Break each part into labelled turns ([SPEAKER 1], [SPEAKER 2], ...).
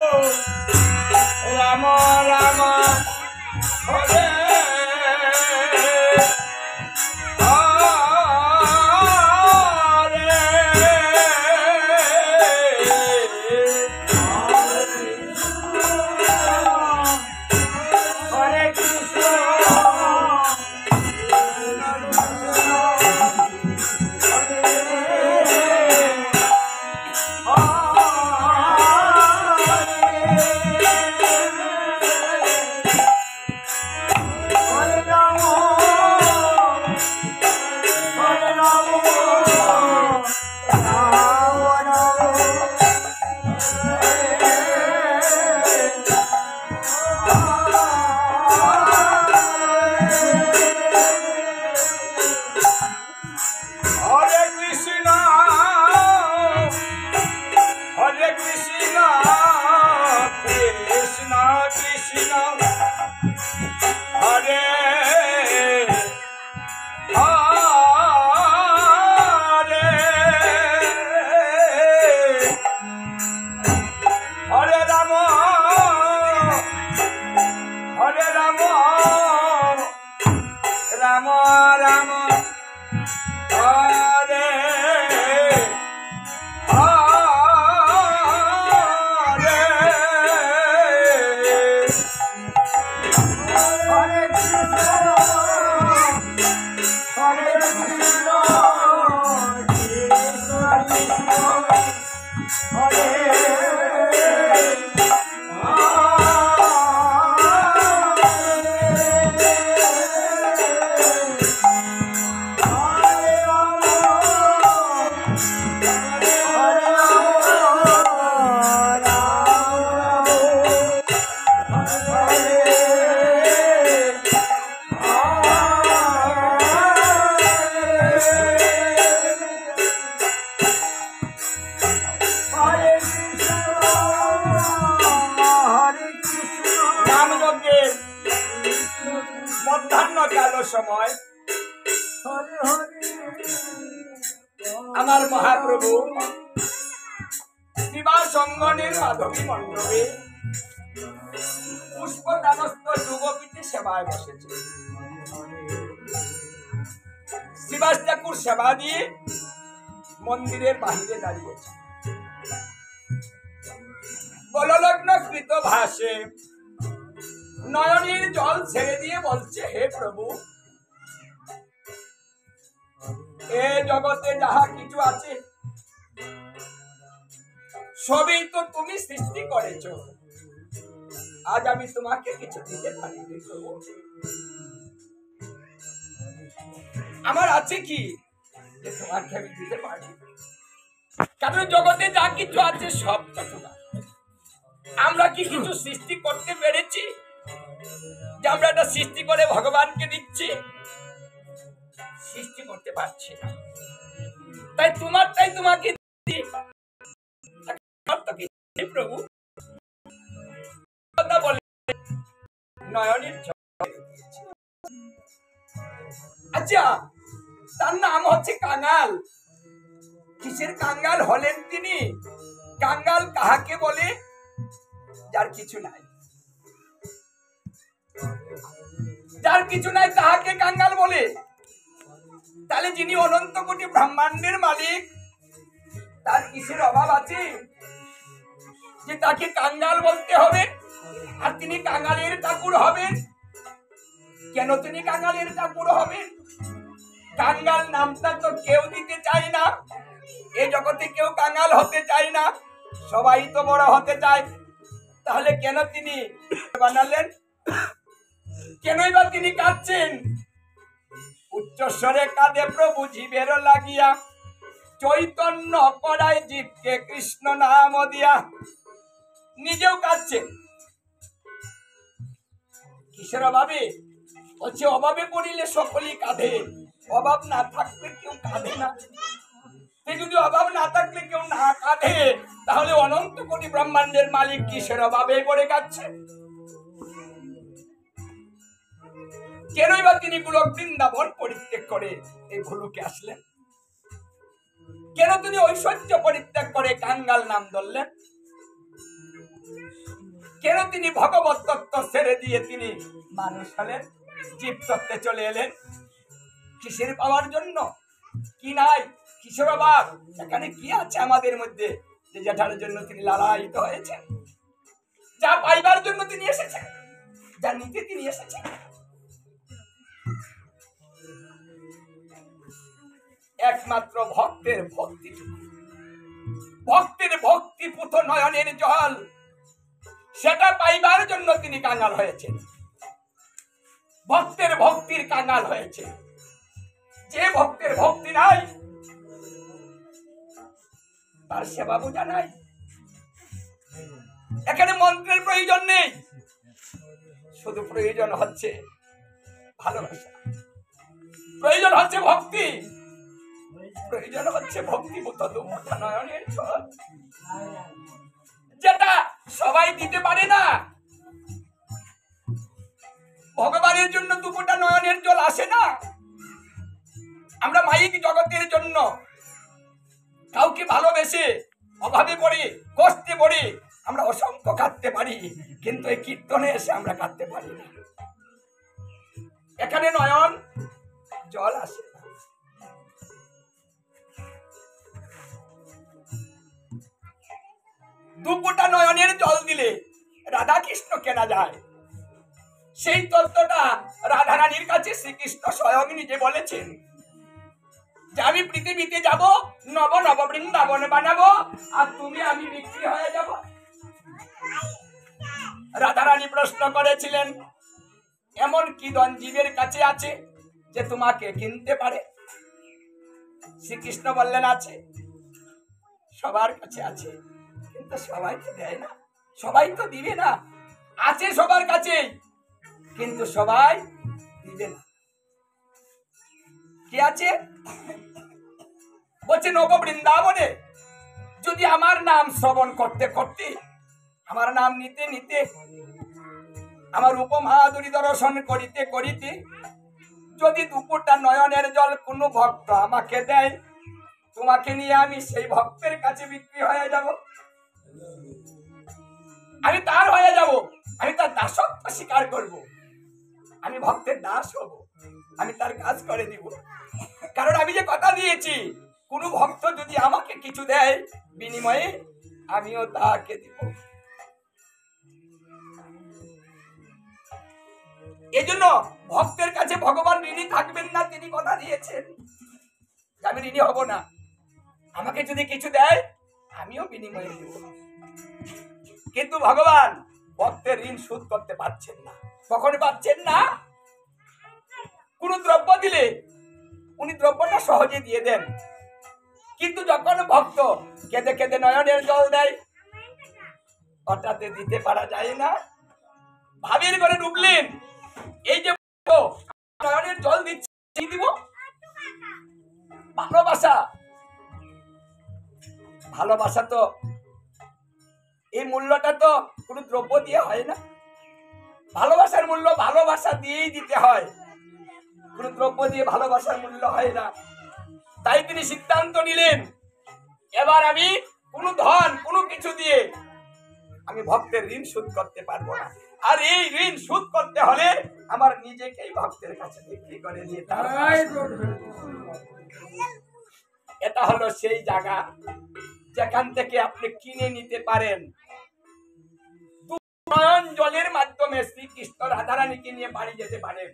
[SPEAKER 1] রাম রাম হরে সময় আমার মহাপ্রভু বিবাহ সঙ্গনের মাধবী মণ্ডপে পুষ্পদানস্থ যুগপীঠে সেবায় বসেছে। শ্রীবাস ঠাকুর সেবা দিয়ে মন্দিরের বাহিরে দাঁড়িয়েছে। বললগ্ন কৃত ভাষে নয়নের জল ছেড়ে দিয়ে বলছে, হে প্রভু, এ জগতে যাহা কিছু আছে সবই তো তুমি সৃষ্টি করেছ। আজ আমি তোমাকে কিছু দিতে পারি প্রভু। আমার আছে কি যে তোমাকে আমি দিতে পারি? কারণ জগতে যা কিছু আছে সব তোমার। আমরা কি কিছু সৃষ্টি করতে পেরেছি যে আমরা এটা সৃষ্টি করে ভগবানকে দিচ্ছি? সৃষ্টি করতে পারছি না। তাই তোমারটাই তোমাকে প্রভু কথা বলে নয়নের। আচ্ছা, তার নাম হচ্ছে কাঙ্গাল। কিসের কাঙ্গাল হলেন তিনি? কাঙ্গাল কাহাকে বলে? যার কিছু নাই। যার কিছু নাই তাহাকে কাঙ্গাল বলে। তাহলে যিনি অনন্ত কোটি ব্রহ্মাণ্ডের মালিক, তার কিসের অভাব আছে যে তাকে কাঙ্গাল বলতে হবে? আর তিনি কাঙ্গালের ঠাকুর হবেন কেন? তিনি কাঙ্গালের ঠাকুর হবেন? কাঙ্গাল নামটা তো কেউ দিতে চায় না। এই জগতে কেউ কাঙ্গাল হতে চায় না, সবাই তো বড় হতে চায়। তাহলে কেন তিনি বানালেন? কেনই বা তিনি কাঁদছেন? উচ্চস্বরে কাঁদে প্রভু জীবের লাগিয়া, চৈতন্য করায় জীবকে কৃষ্ণ নাম দিয়া। নিজেও কাঁদছেন। কিসের অভাবে? বলছে অভাবে পড়িলে সকলেই কাঁদে, অভাব না থাকলে কেউ কাঁদে না। যদি অভাব না থাকলে কেউ না কাঁদে, তাহলে অনন্ত কোটি ব্রহ্মাণ্ডের মালিক কিসের অভাবে পড়ে কাঁদছে? কেনই বা তিনি গোলক বৃন্দাবন পরিত্যাগ করে এই ভুলুকে আসলেন? কেন তিনি ঐশ্বর্য পরিত্যাগ করে কাঙ্গাল নাম ধরলেন? কেন তিনি ভগবত তত্ত্ব ছেড়ে দিয়ে তিনি মানুষ হলেন, জীব তত্ত্বে চলে এলেন? কিসের পাওয়ার জন্য? কি নাই, কিসের অভাব? এখানে কি আছে আমাদের মধ্যে যে যেটার জন্য তিনি লালায়িত হয়েছেন? যা পাইবার জন্য তিনি এসেছেন, যা নিতে তিনি এসেছেন। একমাত্র ভক্তের ভক্তিটুকু, ভক্তের ভক্তিপুত নয়নের জল, সেটা পাইবার জন্য তিনি কাঙাল হয়েছেন, ভক্তের ভক্তির কাঙাল হয়েছে। যে ভক্তের ভক্তি নাই তার সেবা বোঝা নাই। এখানে মন্ত্রের প্রয়োজন নেই, শুধু প্রয়োজন হচ্ছে ভালোবাসা, প্রয়োজন হচ্ছে ভক্তি, প্রয়োজন হচ্ছে ভক্তিপুত দুমুঠা নয়নের জল, যেটা সবাই দিতে পারে না। ভগবানের জন্য দুপুটা নয়নের জল আসে না। আমরা মাইক জগতের জন্য কাউকে ভালোবেসে অভাবে পড়ি, কষ্টে পড়ি, আমরা অসংখ্য কাঁদতে পারি, কিন্তু এই কীর্তনে এসে আমরা কাঁদতে পারি না। এখানে নয়ন জল আসে না। দুপুটা নয়নের জল দিলে রাধা কৃষ্ণ কেনা যায়। সেই তত্ত্বটা রাধারানীর কাছে শ্রীকৃষ্ণ স্বয়ং নিজে বলেছেন যে আমি পৃথিবীতে যাব, নব নব বৃন্দাবন বানাবো, আর তুমি আমি বিক্রি হয়ে যাব। রাধারানী প্রশ্ন করেছিলেন, এমন কি ধন জীবের কাছে আছে যে তোমাকে কিনতে পারে? শ্রীকৃষ্ণ বললেন, আছে, সবার কাছে আছে, কিন্তু সবাই তো দেয় না, সবাই তো দিবে না। আছে সবার কাছে, কিন্তু সবাই দিবে না। কি আছে? বলছে নব বৃন্দাবনে যদি আমার নাম শ্রবণ করতে করতে, আমার নাম নিতে নিতে, আমার উপমাধুরী দর্শন করিতে করিতে যদি দুপুরটা নয়নের জল কোনো ভক্ত আমাকে দেয়, তোমাকে নিয়ে আমি সেই ভক্তের কাছে বিক্রি হয়ে যাব, আমি তার হয়ে যাব, আমি তার দাসত্ব স্বীকার করব, আমি ভক্তের দাস হব, আমি তার কাজ করে দিব। কারণ আমি যে কথা দিয়েছি, কোন ভক্ত যদি আমাকে কিছু দেয় বিনিময়ে আমিও তাকে দিব। এই জন্য ভক্তের কাছে ভগবান ঋণী থাকবেন না, তিনি কথা দিয়েছেন আমি ঋণী হব না, আমাকে যদি কিছু দেয় আমিও বিনিময়ে দেব। কিন্তু ভগবান ভক্তের ঋণ শোধ করতে পারছেন না। কখন পাচ্ছেন না? কোন দ্রব্য দিলে উনি দ্রব্যটা সহজে দিয়ে দেন, কিন্তু যখন ভক্ত কেঁদে কেঁদে নয়নের জল দেয়, হঠাৎ দিতে পারা যায় না। ভাবির ঘরে ডুবলেন, এই যে নয়নের জল দিচ্ছি, দিব ভালোবাসা, ভালোবাসা তো এই মূল্যটা তো কোনো দ্রব্য দিয়ে হয় না। ভালোবাসার মূল্য ভালোবাসা দিয়েই দিতে হয়, কোনো দ্রব্য দিয়ে ভালোবাসার মূল্য হয় না। তাই তিনি সিদ্ধান্ত নিলেন, এবার আমি কোনো ধন কোনো কিছু দিয়ে আমি ভক্তের ঋণ শোধ করতে পারবো না। আর এই ঋণ শোধ করতে হলে আমার নিজেকেই ভক্তের কাছে বিক্রি করে দিয়ে তার। এটা হলো সেই জায়গা যেখান থেকে আপনি কিনে নিতে পারেন। নয়ন জলের মাধ্যমে শ্রীকৃষ্ণ রাধারানীকে নিয়ে বাড়ি যেতে পারেন।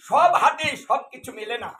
[SPEAKER 1] সব হাতে সবকিছু মেলে না।